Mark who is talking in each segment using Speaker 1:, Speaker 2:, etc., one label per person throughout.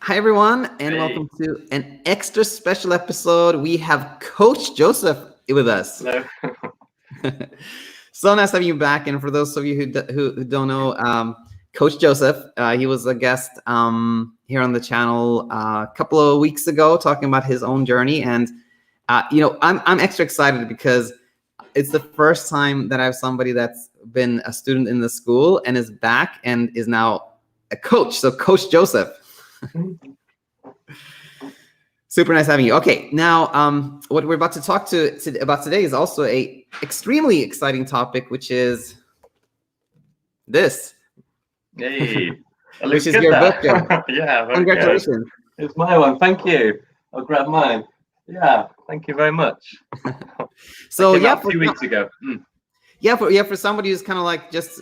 Speaker 1: Hi, everyone, and
Speaker 2: Hey,
Speaker 1: welcome to an extra special episode. We have Coach Joseph with us.
Speaker 2: hello.
Speaker 1: So nice having you back. And for those of you who don't know, Coach Joseph, he was a guest here on the channel a couple of weeks ago, talking about his own journey. And I'm extra excited because it's the first time that I have somebody that's been a student in the school and is back and is now a coach. So, Coach Joseph. Super nice having you. Okay, now what we're about to talk about today is also a extremely exciting topic, which is this,
Speaker 2: Hey, it
Speaker 1: which
Speaker 2: looks
Speaker 1: is
Speaker 2: good
Speaker 1: your book.
Speaker 2: there. Yeah, very good.
Speaker 1: Congratulations.
Speaker 2: It's my one. Thank you. I'll grab mine. Yeah, thank you very much. That
Speaker 1: So
Speaker 2: came
Speaker 1: yeah,
Speaker 2: out a few weeks ago.
Speaker 1: for somebody who's kind of like just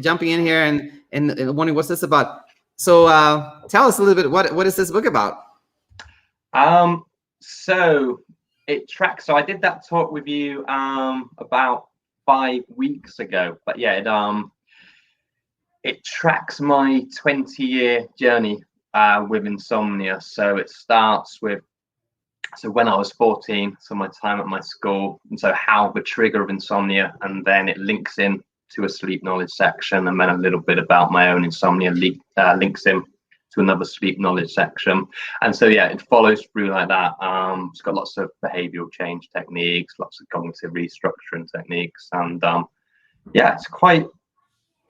Speaker 1: jumping in here and wondering what's this about. So tell us a little bit, what is this book about?
Speaker 2: So it tracks. So I did that talk with you about 5 weeks ago. But yeah, it tracks my 20-year journey with insomnia. So it starts with when I was 14, so my time at my school, and so how the trigger of insomnia, and then it links in to a sleep knowledge section, and then a little bit about my own insomnia links in to another sleep knowledge section. And so yeah, it follows through like that. It's got lots of behavioral change techniques, lots of cognitive restructuring techniques, and yeah,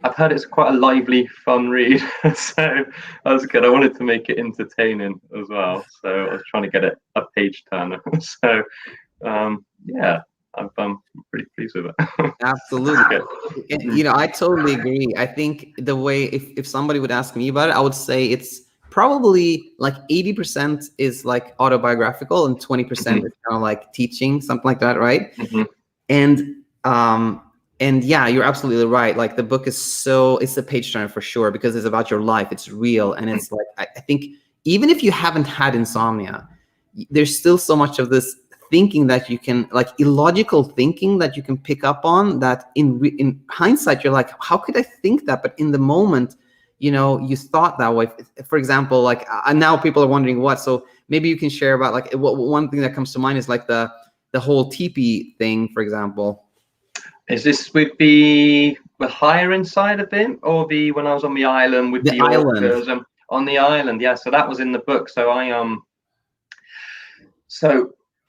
Speaker 2: I've heard it's quite a lively, fun read. So that was good. I wanted to make it entertaining as well. So I was trying to get it a page turner. So yeah, I'm pretty pleased with it.
Speaker 1: Absolutely.
Speaker 2: Mm.
Speaker 1: I totally agree. I think the way, if somebody would ask me about it, I would say it's probably like 80% is like autobiographical and 20% is kind of like teaching, something like that, right?
Speaker 2: Mm-hmm.
Speaker 1: And um and yeah, you're absolutely right. Like the book is it's a page turner for sure, because it's about your life. It's real, and it's like I think even if you haven't had insomnia, there's still so much of this thinking that you can, like illogical thinking that you can pick up on, that in hindsight you're like, how could I think that? But in the moment, you thought that way. For example, like now people are wondering what. So maybe you can share about like one thing that comes to mind is like the whole teepee thing, for example.
Speaker 2: Is this with the higher inside of it, or the when I was on the island with
Speaker 1: The
Speaker 2: the
Speaker 1: island.
Speaker 2: orcas? On the island, yeah. So that was in the book. So I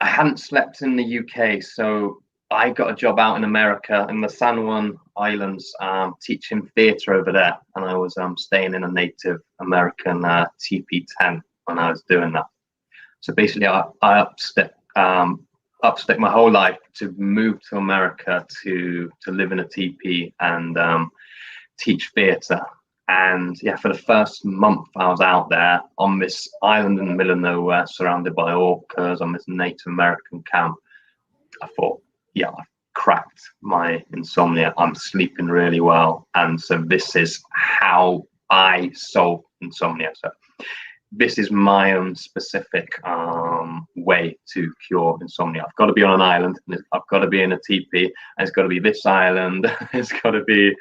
Speaker 2: hadn't slept in the UK, so I got a job out in America in the San Juan Islands, teaching theatre over there, and I was staying in a Native American teepee tent when I was doing that. So basically, I upstick my whole life to move to America to live in a teepee and teach theatre. And yeah, for the first month I was out there on this island in the middle of nowhere, surrounded by orcas on this Native American camp. I thought, yeah, I've cracked my insomnia. I'm sleeping really well. And so this is how I solve insomnia. So this is my own specific way to cure insomnia. I've got to be on an island, and I've got to be in a teepee, and it's got to be this island. It's got to be,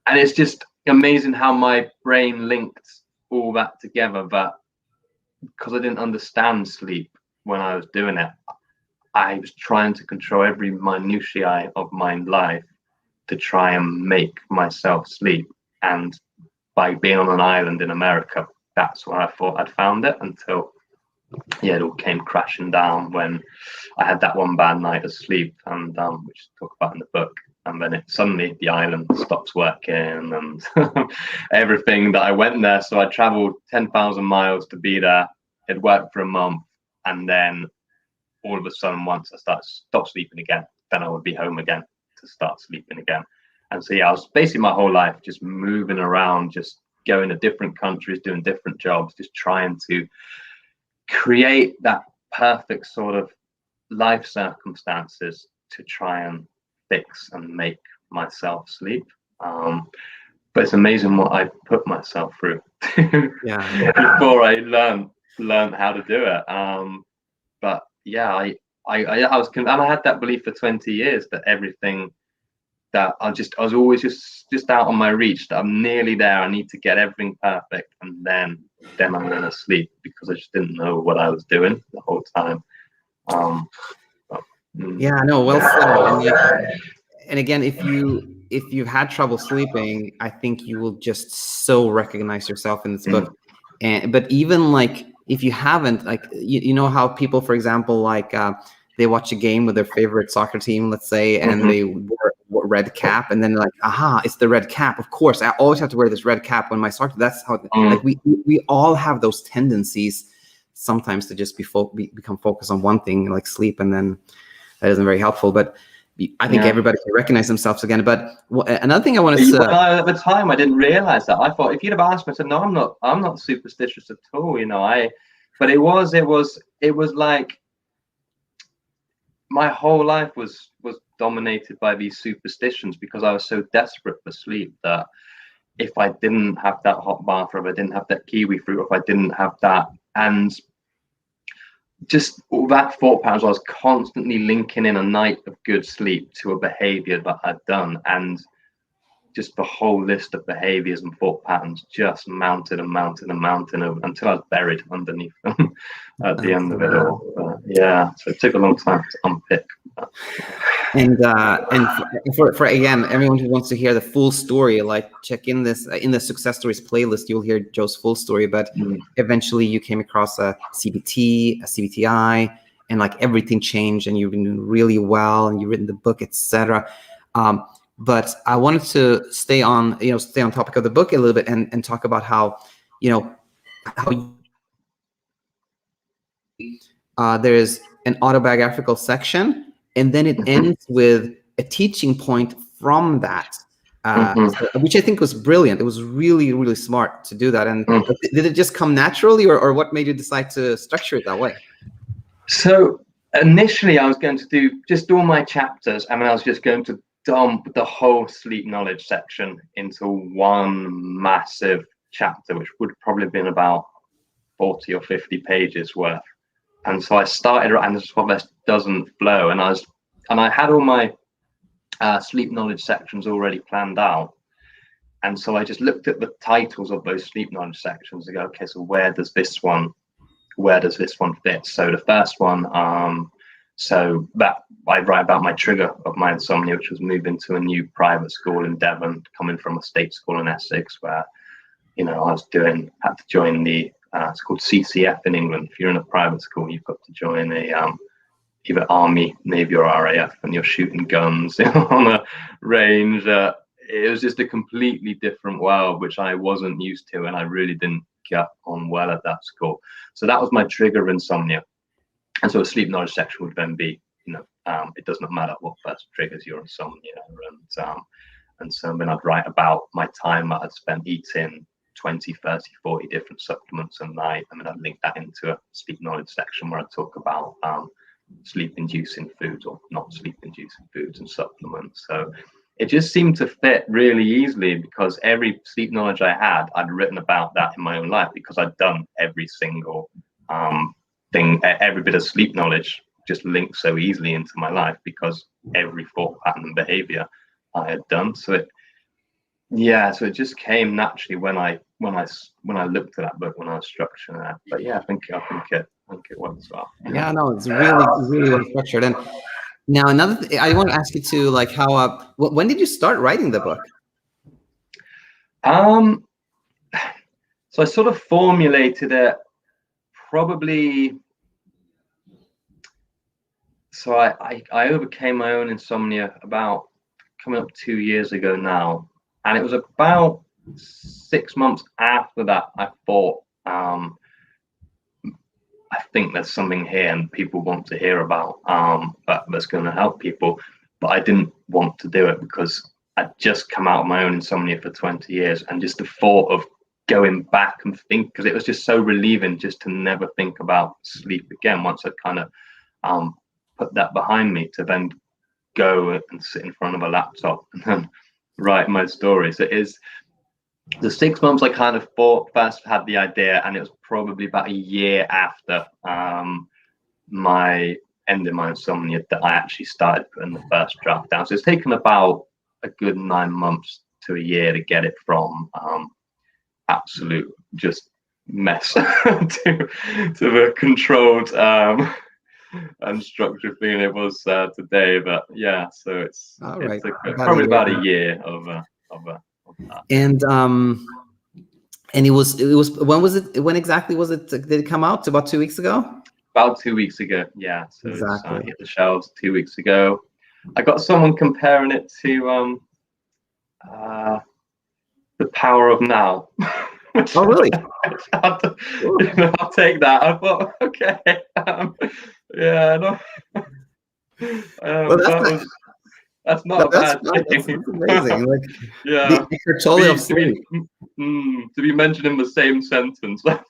Speaker 2: and it's just amazing how my brain linked all that together. That because I didn't understand sleep when I was doing it, I was trying to control every minutiae of my life to try and make myself sleep. And by being on an island in America, that's where I thought I'd found it, until yeah, it all came crashing down when I had that one bad night of sleep, and which I talk about in the book. And then suddenly the island stops working, and everything that I went there. So I traveled 10,000 miles to be there. It worked for a month, and then all of a sudden, once I stopped sleeping again, then I would be home again to start sleeping again. And so yeah, I was basically my whole life just moving around, just going to different countries, doing different jobs, just trying to create that perfect sort of life circumstances to try and fix and make myself sleep. But it's amazing what I put myself through before I learned how to do it. But yeah, I was, and I had that belief for 20 years that everything that I was always just out on my reach, that I'm nearly there. I need to get everything perfect, and then I'm gonna sleep, because I just didn't know what I was doing the whole time.
Speaker 1: Yeah, no, well said. And like, and again, if you've had trouble sleeping, I think you will just so recognize yourself in this book. And but even like if you haven't, like you know how people, for example, like they watch a game with their favorite soccer team, let's say, and they wear red cap, and then they're like, aha, it's the red cap. Of course, I always have to wear this red cap when my soccer. That's how like we all have those tendencies sometimes to just become focused on one thing, like sleep, and then that isn't very helpful. But I think everybody can recognize themselves again. But another thing I want to say,
Speaker 2: at the time I didn't realize that. I thought if you'd have asked me, I said, no, I'm not superstitious at all, you know. But it was like my whole life was dominated by these superstitions, because I was so desperate for sleep that if I didn't have that hot bath, or if I didn't have that kiwi fruit, or if I didn't have that, and just all that thought patterns, I was constantly linking in a night of good sleep to a behavior that I'd done, and just the whole list of behaviors and thought patterns just mounted and mounted and mounted until I was buried underneath them at the end of it all. Yeah, so it took a long time to unpick.
Speaker 1: And for again, everyone who wants to hear the full story, like check in the success stories playlist, you'll hear Joe's full story. But eventually you came across a CBT, a CBTI, and like everything changed, and you've been doing really well, and you've written the book, etc. But I wanted to stay on topic of the book a little bit, and talk about how there's an autobiographical section, and then it ends with a teaching point from that, which I think was brilliant. It was really, really smart to do that. And did it just come naturally, or what made you decide to structure it that way?
Speaker 2: So initially I was going to do just all my chapters, and I was just going to dump the whole sleep knowledge section into one massive chapter, which would probably have been about 40 or 50 pages worth. And so I started, and this is what this doesn't flow. And I had all my sleep knowledge sections already planned out. And so I just looked at the titles of those sleep knowledge sections and go, okay, so where does this one fit? So the first one, so that I write about my trigger of my insomnia, which was moving to a new private school in Devon, coming from a state school in Essex, where, you know, had to join the, it's called CCF in England. If you're in a private school, you've got to join a either Army, Navy, or RAF, and you're shooting guns on a range. It was just a completely different world, which I wasn't used to, and I really didn't get on well at that school. So that was my trigger of insomnia. And so a sleep knowledge section would then be, you know, it does not matter what first triggers your insomnia. And so then I'd write about my time that I'd spent eating 20, 30, 40 different supplements a night. And then I'd link that into a sleep knowledge section where I talk about sleep-inducing foods or not sleep-inducing foods and supplements. So it just seemed to fit really easily, because every sleep knowledge I had, I'd written about that in my own life, because I'd done every single thing, every bit of sleep knowledge just linked so easily into my life, because every thought pattern and behavior I had done. So it just came naturally when I looked at that book, when I was structuring that. But yeah, I think it works well.
Speaker 1: Yeah, no, it's really, really well structured. And now another thing I want to ask you to, like, how when did you start writing the book?
Speaker 2: So I sort of formulated it probably. So I overcame my own insomnia about coming up 2 years ago now, and it was about 6 months after that I thought, I think there's something here and people want to hear about, that's going to help people. But I didn't want to do it because I'd just come out of my own insomnia for 20 years, and just the thought of going back and think, because it was just so relieving just to never think about sleep again once I'd kind of put that behind me, to then go and sit in front of a laptop and then write my stories. So it is the 6 months I kind of first had the idea, and it was probably about a year after my ending my insomnia that I actually started putting the first draft down. So it's taken about a good 9 months to a year to get it from absolute just mess to the controlled and structured thing it was today. But yeah, so it's probably about a year of that.
Speaker 1: And it was when exactly was it, did it come out? About 2 weeks ago?
Speaker 2: About 2 weeks ago, yeah. So
Speaker 1: exactly.
Speaker 2: It's hit the shelves 2 weeks ago. I got someone comparing it to The Power of Now.
Speaker 1: Oh, really?
Speaker 2: I'll take that. I thought, okay, yeah, no.
Speaker 1: Well,
Speaker 2: that's not a bad thing.
Speaker 1: That's amazing. Like,
Speaker 2: yeah, to be mentioned in the same sentence might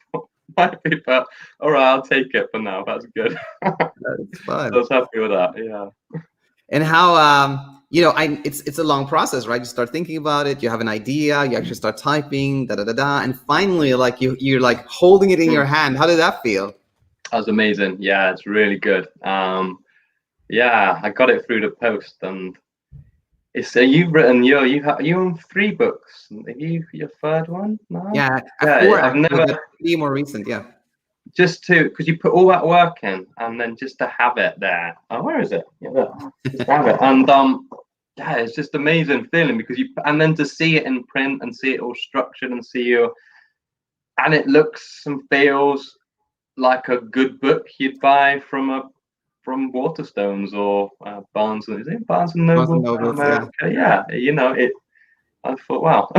Speaker 2: be, but all right, I'll take it for now. That's good.
Speaker 1: That's fun.
Speaker 2: I was happy with that. Yeah.
Speaker 1: And how it's a long process, right? You start thinking about it, you have an idea, you actually start typing, and finally, like you're like holding it in your hand. How did that feel?
Speaker 2: That was amazing. Yeah, it's really good. Yeah, I got it through the post, and it's you've written you own 3 books. Are you your 3rd one now?
Speaker 1: Yeah, 4. I've never 3 more recent. Yeah,
Speaker 2: just because you put all that work in, and then just to have it there. Oh, where is it? Yeah, just have it, and yeah, it's just amazing feeling because and then to see it in print and see it all structured and and it looks and feels like a good book you'd buy from Waterstones or Barnes and Noble? Yeah, I thought, wow,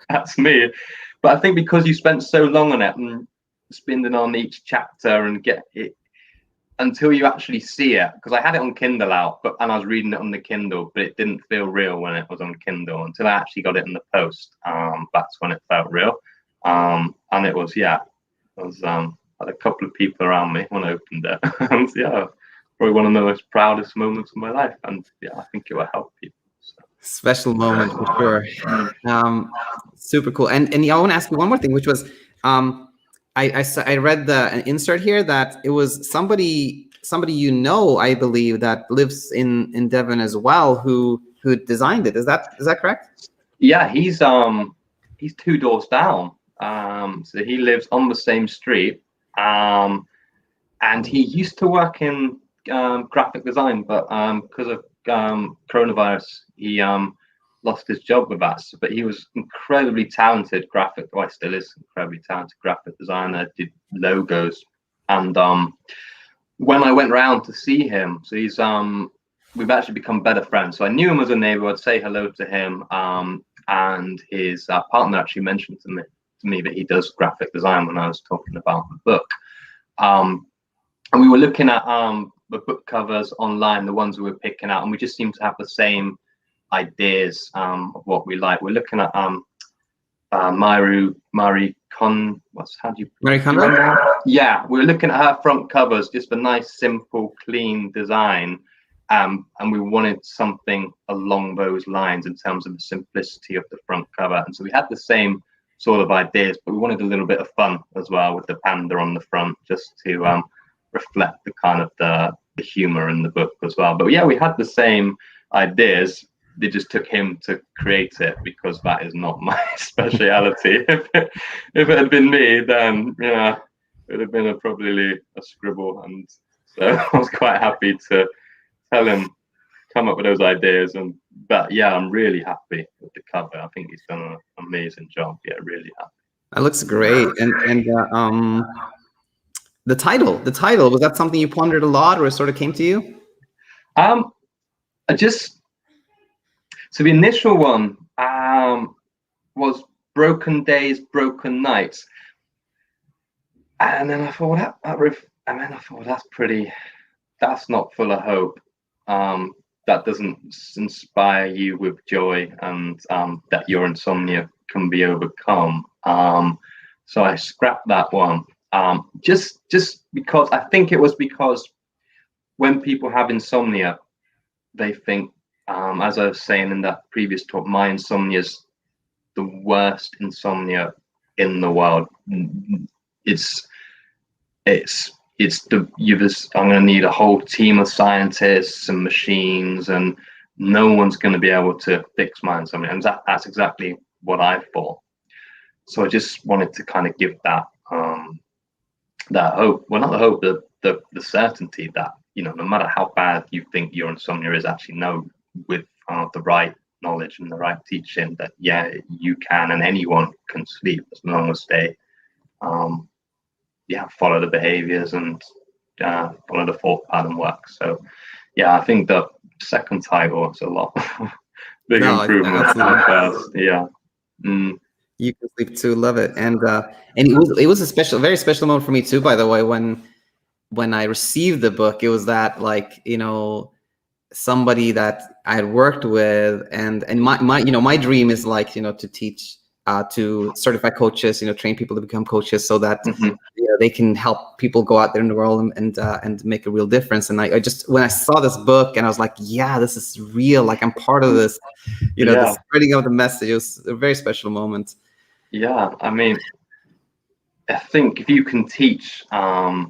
Speaker 2: that's me. But I think because you spent so long on it and spinning on each chapter and get it until you actually see it, because I had it on Kindle and I was reading it on the Kindle, but it didn't feel real when it was on Kindle until I actually got it in the post. That's when it felt real. And it was, yeah, had a couple of people around me when I opened it. And yeah, probably one of the most proudest moments of my life. And yeah, I think it will help people. So.
Speaker 1: Special moment for sure. Super cool. And I want to ask you one more thing, which was I read an insert here that it was somebody I believe, that lives in Devon as well, who designed it. Is that correct?
Speaker 2: Yeah, he's 2 doors down. So he lives on the same street. And he used to work in graphic design, but because of coronavirus, he lost his job with that. But he was incredibly talented still is incredibly talented graphic designer, did logos. And when I went round to see him, so he's we've actually become better friends. So I knew him as a neighbor. I'd say hello to him. And his partner actually mentioned to me that he does graphic design when I was talking about the book. And we were looking at the book covers online, the ones we were picking out, and we just seem to have the same ideas of what we like. We're looking at Marie Kondo. Yeah, we were looking at her front covers, just a nice, simple, clean design. And we wanted something along those lines in terms of the simplicity of the front cover. And so we had the same sort of ideas, but we wanted a little bit of fun as well with the panda on the front, just to reflect the kind of the humor in the book as well. But yeah, we had the same ideas. They just took him to create it because that is not my speciality. If it had been me, then yeah, it would have been probably a scribble. And so I was quite happy to tell him come up with those ideas. But yeah, I'm really happy with the cover. I think he's done an amazing job. Yeah, really happy.
Speaker 1: That looks great. And the title, was that something you pondered a lot, or it sort of came to you?
Speaker 2: So the initial one was Broken Days, Broken Nights. And then I thought that's not full of hope. That doesn't inspire you with joy, and that your insomnia can be overcome. So I scrapped that one. Just because I think it was because when people have insomnia, they think, as I was saying in that previous talk, my insomnia is the worst insomnia in the world. I'm going to need a whole team of scientists and machines and no one's going to be able to fix my insomnia. And that's exactly what I thought. So I just wanted to kind of give that that hope. Well, not the hope, the certainty that, you know, no matter how bad you think your insomnia is, actually know with the right knowledge and the right teaching that, yeah, you can, and anyone can sleep as long as they follow the behaviors and follow the thought pattern work. So yeah, I think the second title is a lot big improvement from the first. Yeah.
Speaker 1: You Can Sleep Too, love it. And it was a very special moment for me too, by the way, when I received the book. It was that, like, you know, somebody that I had worked with, and my dream is, like, you know, to teach, to certify coaches, you know, train people to become coaches, so that you know, they can help people go out there in the world and make a real difference. And I just, when I saw this book, and I was like, yeah, this is real. Like, I'm part of this, you know, the spreading of the message. It was a very special moment.
Speaker 2: Yeah, I mean, I think if you can teach, I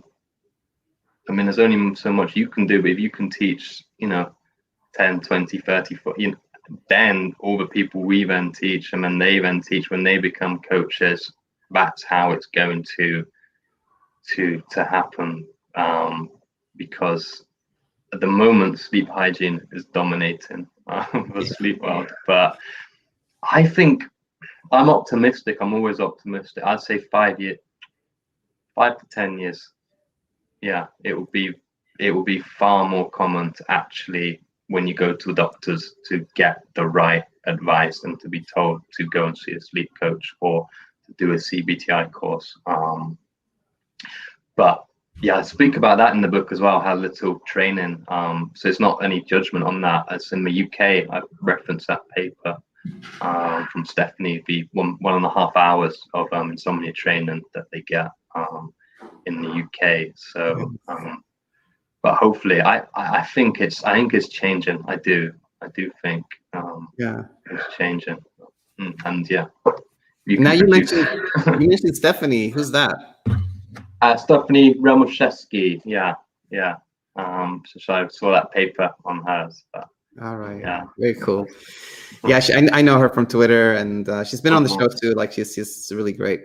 Speaker 2: mean, there's only so much you can do, but if you can teach, you know, 10, 20, 30, you know, then all the people we then teach them, and they then teach when they become coaches, that's how it's going to happen. Because at the moment, sleep hygiene is dominating the sleep world. But I think I'm optimistic. I'm always optimistic. I'd say 5 to 10 years. Yeah, it will be far more common to actually, when you go to doctors, to get the right advice and to be told to go and see a sleep coach or to do a CBTI course. But yeah, I speak about that in the book as well, how little training. So it's not any judgment on that. As in the UK, I referenced that paper from Stephanie, the 1.5 hours of insomnia training that they get in the UK. So but hopefully, I think it's changing. I do think it's changing. And yeah,
Speaker 1: now you mentioned Stephanie. Who's that?
Speaker 2: Stephanie Ramoszewski. Yeah. So I saw that paper on hers. But,
Speaker 1: all right. Yeah. Very cool. Yeah, I know her from Twitter, and she's been on the show too. Like, she's really great.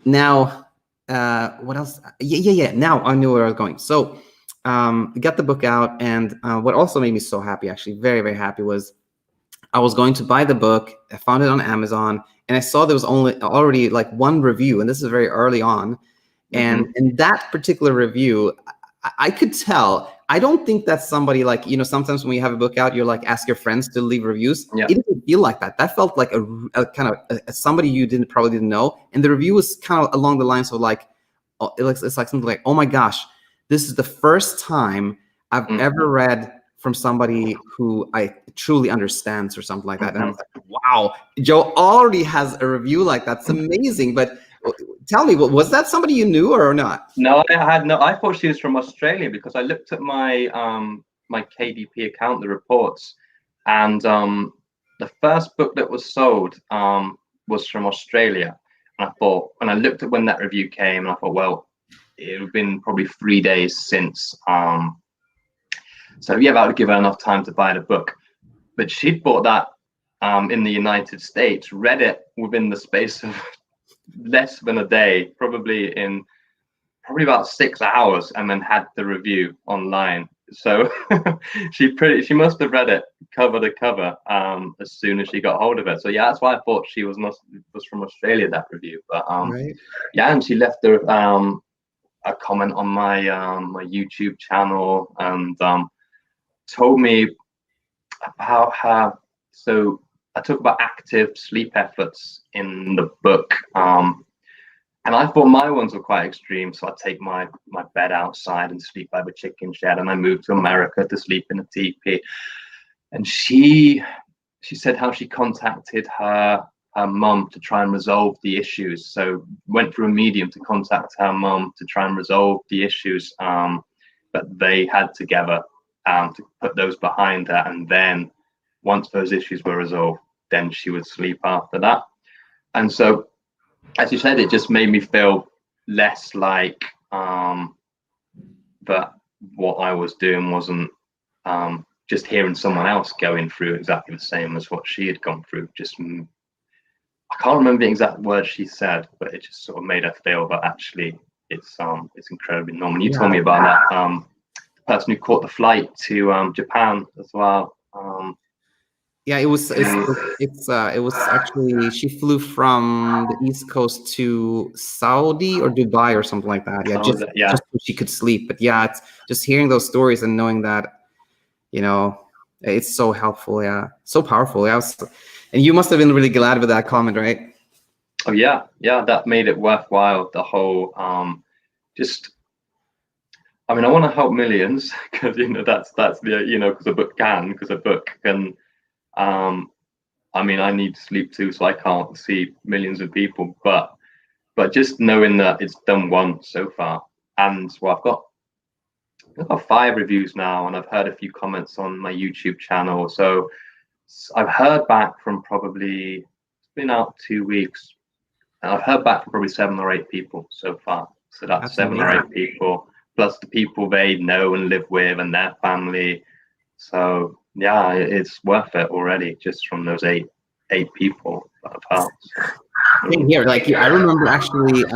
Speaker 1: Now, what else? Yeah. Now I knew where I was going. So, we got the book out, and what also made me so happy, actually, very, very happy, was I was going to buy the book. I found it on Amazon, and I saw there was already like one review, and this is very early on. And in that particular review, I could tell. I don't think that's somebody, like, you know, sometimes when you have a book out, you're like, ask your friends to leave reviews.
Speaker 2: Yeah.
Speaker 1: It didn't feel like that. That felt like a kind of somebody you probably didn't know. And the review was kind of along the lines of like, it's like something like, oh my gosh, this is the first time I've ever read from somebody who I truly understands, or something like that. And I was like, wow, Joe already has a review like that. It's amazing. But tell me, was that somebody you knew or not?
Speaker 2: No, I thought she was from Australia, because I looked at my my KDP account, the reports, and the first book that was sold was from Australia. And I thought, when I looked at when that review came, and I thought, well, it had been probably 3 days since. So yeah, that would give her enough time to buy the book. But she'd bought that in the United States, read it within the space of less than a day, probably about 6 hours, and then had the review online. So she must have read it cover to cover as soon as she got hold of it. So yeah, that's why I thought she was from Australia, that review. But yeah, and she left a comment on my my YouTube channel, and told me about how, so I talk about active sleep efforts in the book, and I thought my ones were quite extreme. So I take my bed outside and sleep by the chicken shed, and I moved to America to sleep in a teepee. And she said how she contacted her mum to try and resolve the issues. So went through a medium to contact her mum to try and resolve the issues that they had together, to put those behind her. And then once those issues were resolved, then she would sleep after that. And so, as you said, it just made me feel less like that what I was doing wasn't just hearing someone else going through exactly the same as what she had gone through, just I can't remember the exact words she said, but it just sort of made her feel that actually it's incredibly normal. You told me about that the person who caught the flight to Japan as well.
Speaker 1: Yeah, it was actually, she flew from the East Coast to Saudi or Dubai or something like that. Yeah, just so she could sleep. But yeah, it's just hearing those stories and knowing that, you know, it's so helpful. Yeah, so powerful. Yeah, and you must have been really glad with that comment, right?
Speaker 2: Oh yeah, that made it worthwhile. The whole just, I mean, I want to help millions because that's the because a book can I mean, I need sleep too, so I can't see millions of people, but just knowing that it's done once so far, and well, I've got 5 reviews now, and I've heard a few comments on my YouTube channel. So I've heard back from probably, it's been out 2 weeks, and I've heard back from probably 7 or 8 people so far. So that's 7 or 8 people, plus the people they know and live with and their family. So yeah, it's worth it already just from those eight people that I've helped.
Speaker 1: Same here. Like, I remember actually,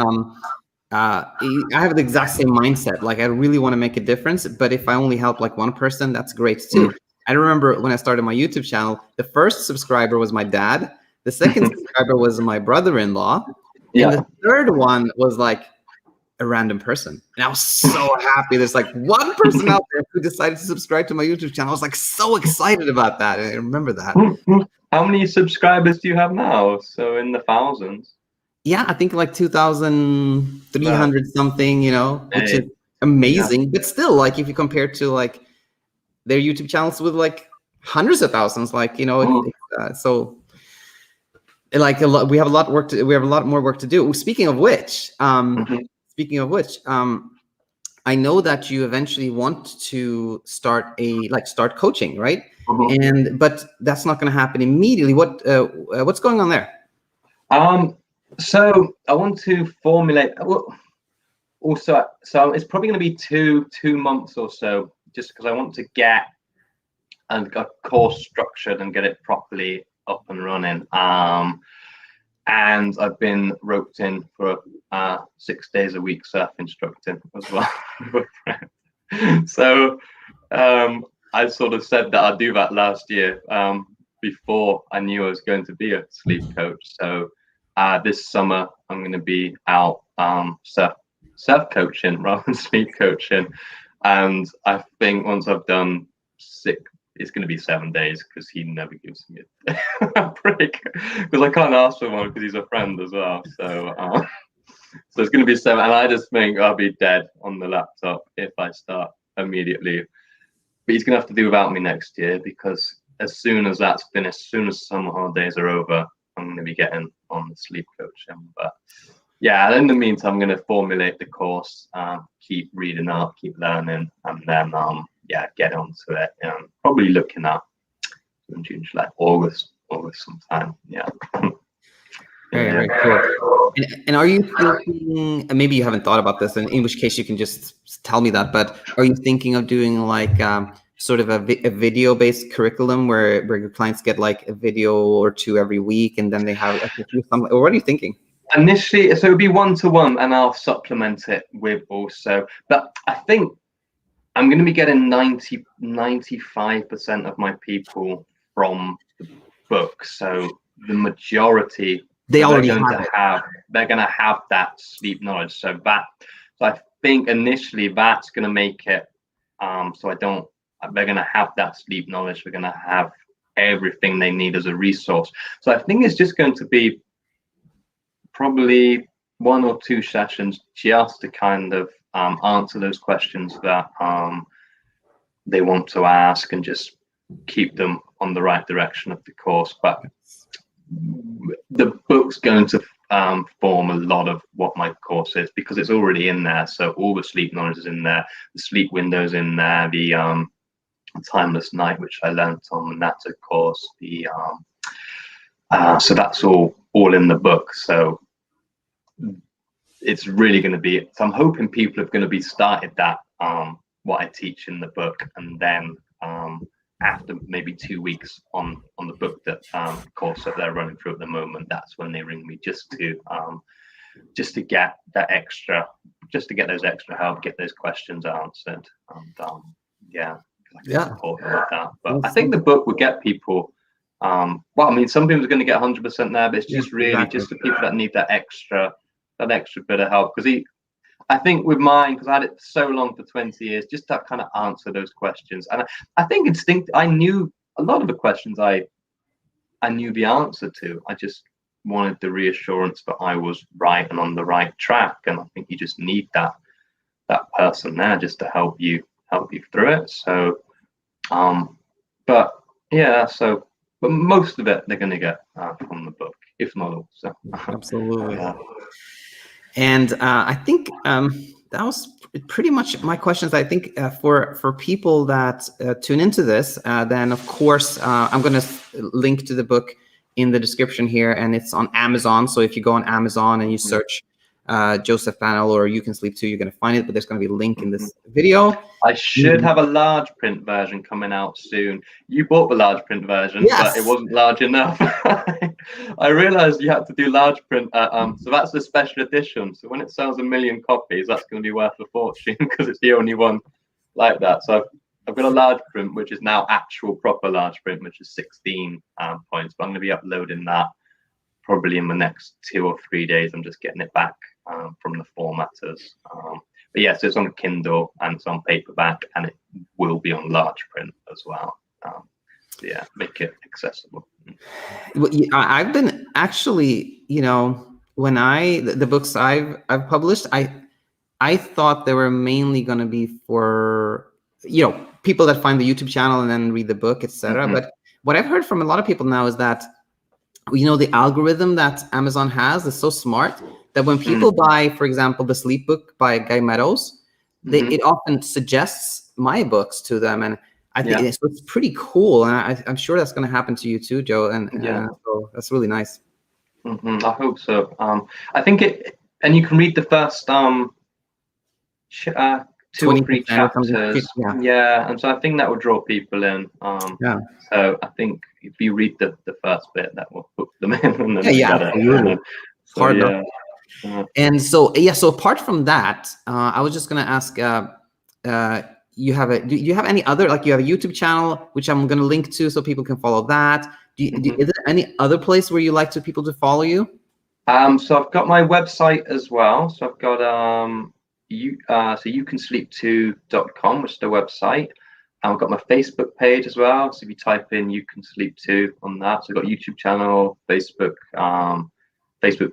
Speaker 1: I have the exact same mindset. Like, I really want to make a difference, but if I only help like one person, that's great too. I remember when I started my YouTube channel, the first subscriber was my dad, the second subscriber was my brother-in-law, and the third one was like a random person. And I was so happy. There's like one person out there who decided to subscribe to my YouTube channel. I was like so excited about that. And I remember that.
Speaker 2: How many subscribers do you have now? So in the thousands?
Speaker 1: Yeah, I think like 2,300 something, which is amazing. Yeah. But still, like, if you compare to like their YouTube channels with like hundreds of thousands, like, so like we have a lot more work to do. Speaking of which, I know that you eventually want to start coaching, right? But that's not going to happen immediately. What's going on there?
Speaker 2: So I want to formulate. Also, so it's probably going to be two months or so, just because I want to get a course structured and get it properly up and running. And I've been roped in for 6 days a week surf instructing as well. So I sort of said that I'd do that last year before I knew I was going to be a sleep coach. So this summer I'm going to be out surf coaching rather than sleep coaching. And I think once I've done 6, it's going to be 7 days because he never gives me a break because I can't ask for one because he's a friend as well. So so it's going to be 7, and I just think I'll be dead on the laptop if I start immediately. But he's going to have to do without me next year because as soon as that's finished, as soon as summer holidays are over, I'm going to be getting on the sleep coaching. But yeah, in the meantime, I'm going to formulate the course, keep reading up, keep learning, and then get onto it. Probably looking at June, July, August sometime. Yeah.
Speaker 1: Very cool. And are you thinking? Maybe you haven't thought about this, and in which case you can just tell me that. But are you thinking of doing like sort of a video-based curriculum where your clients get like a video or 2 every week, and then they have something? Or what are you thinking?
Speaker 2: Initially, so it would be 1-to-1, and I'll supplement it with also. But I think I'm going to be getting 95% of my people from the book. So the majority they're going to have that sleep knowledge. So I think initially that's going to make it. They're going to have that sleep knowledge. We're going to have everything they need as a resource. So I think it's just going to be probably 1 or 2 sessions just to kind of answer those questions that they want to ask and just keep them on the right direction of the course. But the book's going to form a lot of what my course is because it's already in there. So all the sleep knowledge is in there, the sleep windows in there, the timeless night, which I learned on the natto course, so that's all in the book. So it's really going to be, so I'm hoping people are going to be started that what I teach in the book, and then after maybe 2 weeks on the book that course that they're running through at the moment, that's when they ring me just to get that extra, just to get those extra help, get those questions answered, and yeah, support them with that. But I think the book would get people. Well, I mean, some people are going to get 100% there, but it's just really just the people that need that extra bit of help. Because I think with mine, because I had it for so long, for 20 years, just to kind of answer those questions. And I think I knew a lot of the questions I knew the answer to. I just wanted the reassurance that I was right and on the right track. And I think you just need that person there just to help you through it. So, but yeah, but most of it they're going to get from the book, if not all. So
Speaker 1: absolutely. And I think that was pretty much my questions. I think for people that tune into this, then of course I'm going to link to the book in the description here, and it's on Amazon. So if you go on Amazon and you search Joseph Pannell or You Can Sleep Too, you're going to find it, but there's going to be a link in this video.
Speaker 2: I should have a large print version coming out soon. You bought the large print version, but it wasn't large enough. I realized you had to do large print. So that's the special edition. So when it sells 1 million copies, that's going to be worth a fortune because it's the only one like that. So I've got a large print, which is now actual proper large print, which is 16 points. But I'm going to be uploading that probably in the next 2 or 3 days. I'm just getting it back from the formatters. But yeah, so it's on Kindle and it's on paperback, and it will be on large print as well. Yeah, make it accessible.
Speaker 1: Well, I've been actually, when the books I've published, I thought they were mainly going to be for people that find the YouTube channel and then read the book, etc. But what I've heard from a lot of people now is that the algorithm that Amazon has is so smart that when people buy, for example, the Sleep book by Guy Meadows, it often suggests my books to them, and I think it's pretty cool. And I'm sure that's going to happen to you too, Joe. And so that's really nice.
Speaker 2: I hope so. I think and you can read the first 2 or 3 chapters. And so I think that will draw people in. So I think if you read the first bit, that will hook them in. And
Speaker 1: hard enough. And so so apart from that, I was just going to ask, do you have any other, like you have a YouTube channel, which I'm going to link to so people can follow that. Is there any other place where you like people to follow you?
Speaker 2: So I've got my website as well. So I've got so youcansleep2.com, which is the website. And I've got my Facebook page as well. So if you type in You Can Sleep Too on that, so I've got YouTube channel, Facebook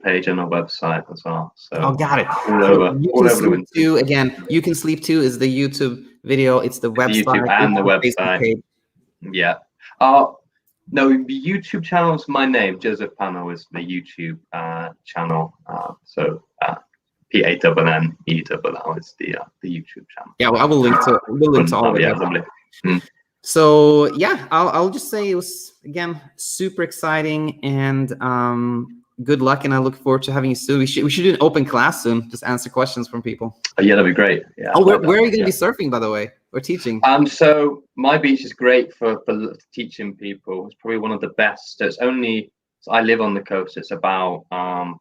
Speaker 2: page, and a website as well. So
Speaker 1: got it.
Speaker 2: All over the
Speaker 1: Too, again, You Can Sleep Too is the YouTube video. It's the website,
Speaker 2: YouTube and the website. Page. Yeah. No, the YouTube channel is my name. Joseph Pannell is the YouTube channel. So PANNELL is the YouTube channel.
Speaker 1: Yeah, well, I will link to. We'll link to all of it. So yeah, I'll just say it was again super exciting, and good luck, and I look forward to having you soon. We should do an open class soon. Just answer questions from people.
Speaker 2: Yeah, that'd be great. Yeah.
Speaker 1: Where are you going to be surfing, by the way, or teaching?
Speaker 2: So my beach is great for teaching people. It's probably one of the best. So I live on the coast. It's about 1.5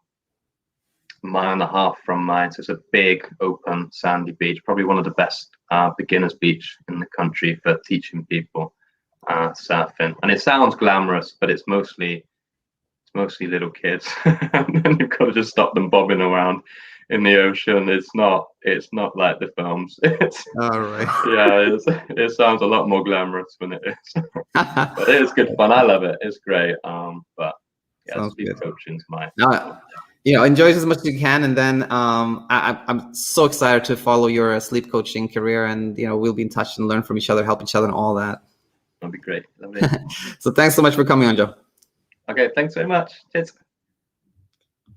Speaker 2: miles from mine. So it's a big, open, sandy beach. Probably one of the best beginners beach in the country for teaching people surfing. And it sounds glamorous, but it's mostly little kids, and then you've got to just stop them bobbing around in the ocean. It's not like the films. It's
Speaker 1: all right.
Speaker 2: Yeah, it sounds a lot more glamorous when it is. But it is good fun. I love it. It's great. But yeah, sleep coaching's my.
Speaker 1: Enjoy it as much as you can, and then I'm so excited to follow your sleep coaching career, and we'll be in touch and learn from each other, help each other, and all that.
Speaker 2: That'd be great. Lovely.
Speaker 1: So thanks so much for coming on, Joe.
Speaker 2: Okay, thanks very much. Cheers.